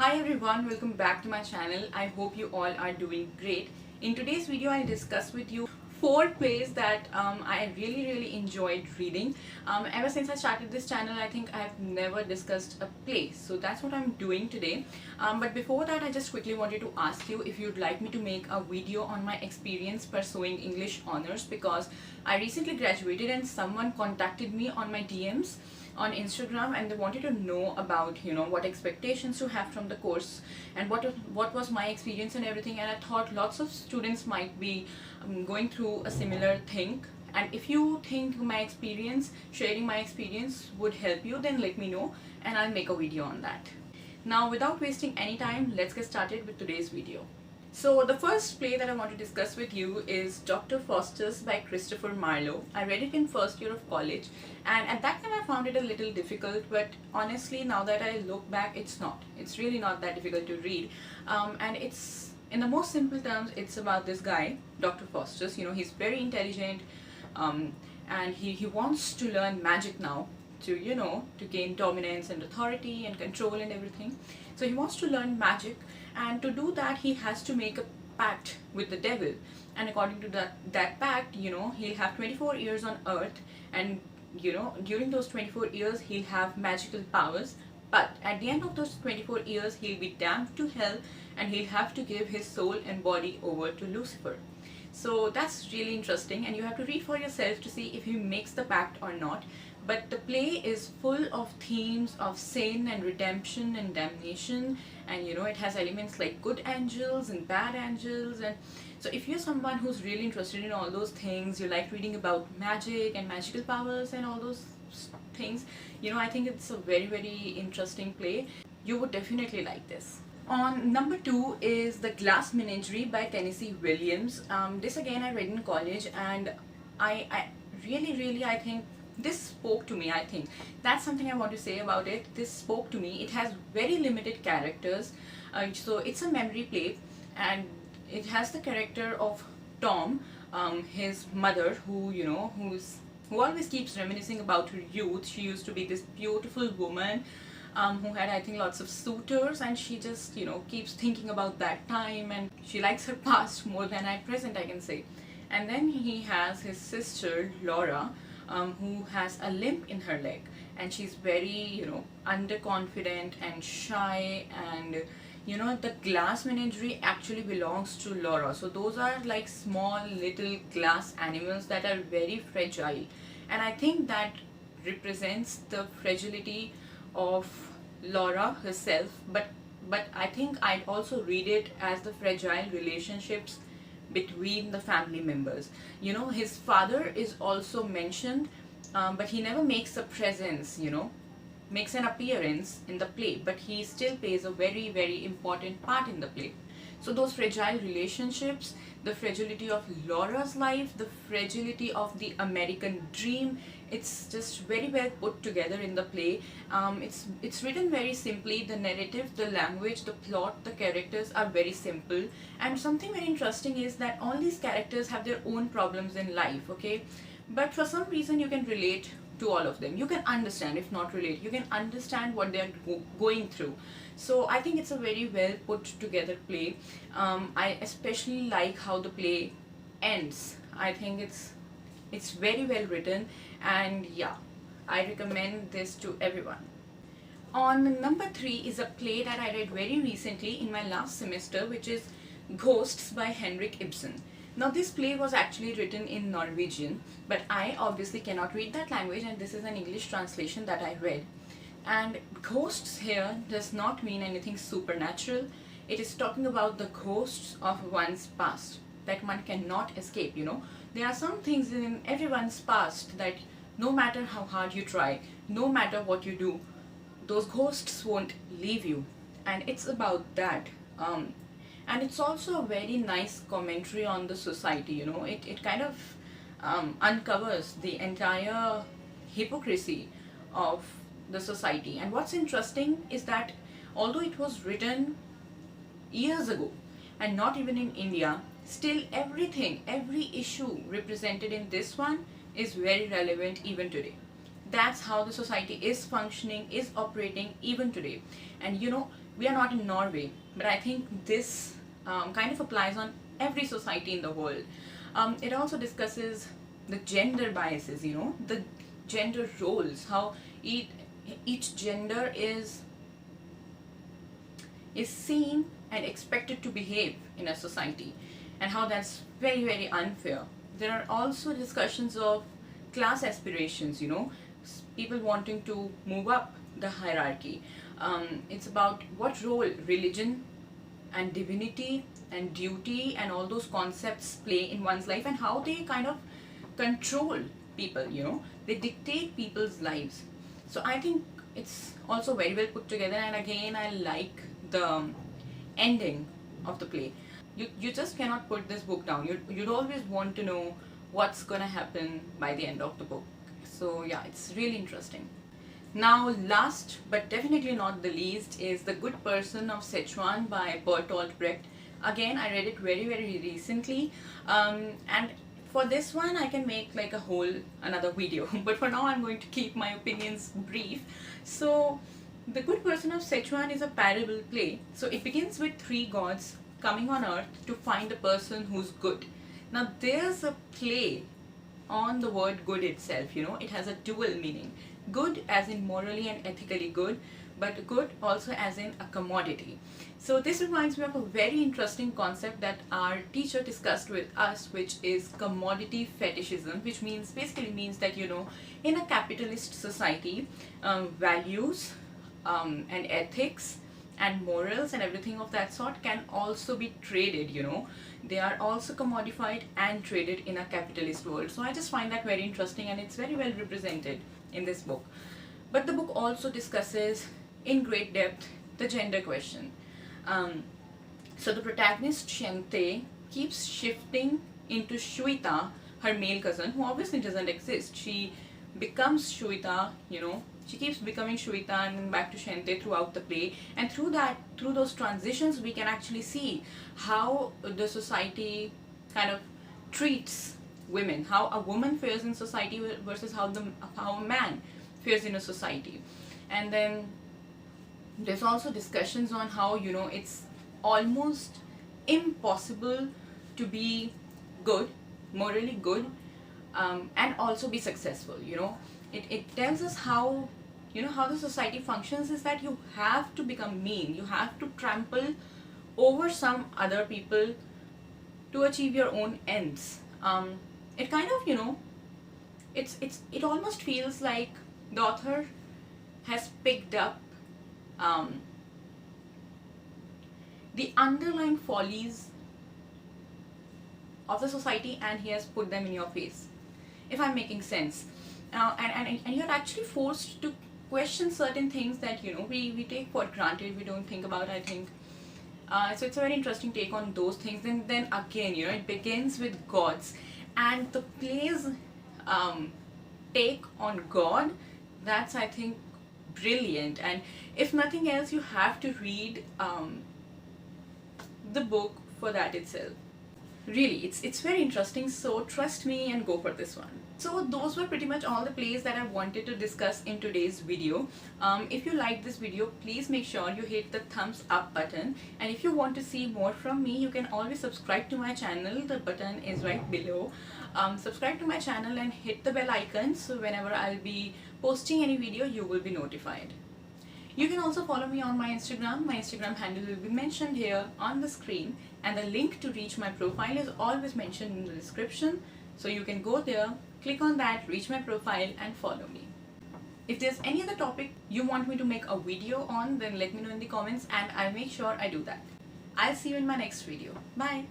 Hi everyone, welcome back to my channel. I hope you all are doing great. In today's video, I'll discuss with you 4 plays that I really enjoyed reading. Ever since I started this channel, I think I've never discussed a play. So that's what I'm doing today. But before that, I just quickly wanted to ask you if you'd like me to make a video on my experience pursuing English honors, because I recently graduated and someone contacted me on my DMs on Instagram and they wanted to know about what expectations to have from the course and what was my experience and everything. And I thought lots of students might be going through a similar thing, and if you think sharing my experience would help you, then let me know and I'll make a video on that. Now, without wasting any time, let's get started with today's video. So the first play that I want to discuss with you is Dr. Faustus by Christopher Marlowe. I read it in first year of college, and at that time I found it a little difficult, but honestly now that I look back, it's really not that difficult to read. And it's, in the most simple terms, it's about this guy, Dr. Faustus. He's very intelligent, and he wants to learn magic now to gain dominance and authority and control and everything. So he wants to learn magic, and to do that he has to make a pact with the devil. And according to that pact, he'll have 24 years on earth, and during those 24 years he'll have magical powers. But at the end of those 24 years he'll be damned to hell, and he'll have to give his soul and body over to Lucifer. So that's really interesting, and you have to read for yourself to see if he makes the pact or not. But the play is full of themes of sin and redemption and damnation, and it has elements like good angels and bad angels. And so if you're someone who's really interested in all those things, you like reading about magic and magical powers and all those things, I think it's a very interesting play. You would definitely like this. On number 2 is The Glass Miniatury by Tennessee Williams. This again I read in college, and I really I think this spoke to me. I think that's something I want to say about it. This spoke to me. It has very limited characters, so it's a memory play, and it has the character of Tom, his mother, who always keeps reminiscing about her youth. She used to be this beautiful woman who had, I think, lots of suitors, and she just keeps thinking about that time, and she likes her past more than at present, I can say. And then he has his sister Laura, who has a limp in her leg, and she's very underconfident and shy. And the glass menagerie actually belongs to Laura. So those are like small little glass animals that are very fragile, and I think that represents the fragility of Laura herself. But I think I'd also read it as the fragile relationships between the family members. His father is also mentioned, but he never makes a presence, makes an appearance in the play, but he still plays a very important part in the play. So those fragile relationships, the fragility of Laura's life, the fragility of the American dream, it's just very well put together in the play. It's written very simply. The narrative, the language, the plot, the characters are very simple. And something very interesting is that all these characters have their own problems in life, okay? But for some reason you can relate to all of them. You can understand, if not relate, you can understand what they're going through. So I think it's a very well put together play. I especially like how the play ends. I think it's very well written, and yeah, I recommend this to everyone. On number 3 is a play that I read very recently in my last semester, which is Ghosts by Henrik Ibsen. Now this play was actually written in Norwegian, but I obviously cannot read that language, and this is an English translation that I read. And ghosts here does not mean anything supernatural. It is talking about the ghosts of one's past that one cannot escape. There are some things in everyone's past that no matter how hard you try, no matter what you do, those ghosts won't leave you. And it's about that. And it's also a very nice commentary on the society. It kind of uncovers the entire hypocrisy of the society. And what's interesting is that although it was written years ago and not even in India, still every issue represented in this one is very relevant even today. That's how the society is functioning, is operating even today. And We are not in Norway, but I think this kind of applies on every society in the world. It also discusses the gender biases, the gender roles, how each gender is seen and expected to behave in a society, and how that's very, very unfair. There are also discussions of class aspirations, people wanting to move up the hierarchy. It's about what role religion and divinity and duty and all those concepts play in one's life, and how they kind of control people, they dictate people's lives. So I think it's also very well put together, and again, I like the ending of the play. You just cannot put this book down. You'd always want to know what's gonna happen by the end of the book. So yeah, it's really interesting. Now, last but definitely not the least is The Good Person of Sichuan by Bertolt Brecht. Again, I read it very, very recently, and for this one I can make like a whole another video, but for now I'm going to keep my opinions brief. So The Good Person of Sichuan is a parable play. So it begins with three gods coming on earth to find a person who's good. Now there's a play on the word good itself, it has a dual meaning. Good as in morally and ethically good, but good also as in a commodity. So this reminds me of a very interesting concept that our teacher discussed with us, which is commodity fetishism, which basically means that, in a capitalist society, values and ethics and morals and everything of that sort can also be traded, they are also commodified and traded in a capitalist world. So I just find that very interesting, and it's very well represented in this book. But the book also discusses in great depth the gender question. So the protagonist Shente keeps shifting into Shuita, her male cousin, who obviously doesn't exist. She becomes Shuita, she keeps becoming Shuita and then back to Shente throughout the play. And through those transitions, we can actually see how the society kind of treats women, how a woman fares in society versus how a man fares in a society. And then there's also discussions on how, it's almost impossible to be good, morally good, and also be successful. It tells us how the society functions is that you have to become mean, you have to trample over some other people to achieve your own ends. It kind of, it almost feels like the author has picked up the underlying follies of the society, and he has put them in your face, if I'm making sense. And you're actually forced to question certain things that we take for granted, we don't think about, I think. So it's a very interesting take on those things. And then again, it begins with gods, and the play's take on God, that's, I think, brilliant. And if nothing else, you have to read the book for that itself. Really, it's very interesting, so trust me and go for this one. So those were pretty much all the plays that I wanted to discuss in today's video. If you liked this video, please make sure you hit the thumbs up button, and if you want to see more from me, you can always subscribe to my channel. The button is right below. Subscribe to my channel and hit the bell icon, so whenever I'll be posting any video, you will be notified. You can also follow me on my Instagram. My Instagram handle will be mentioned here on the screen, and the link to reach my profile is always mentioned in the description. So you can go there, click on that, reach my profile and follow me. If there's any other topic you want me to make a video on, then let me know in the comments and I'll make sure I do that. I'll see you in my next video. Bye!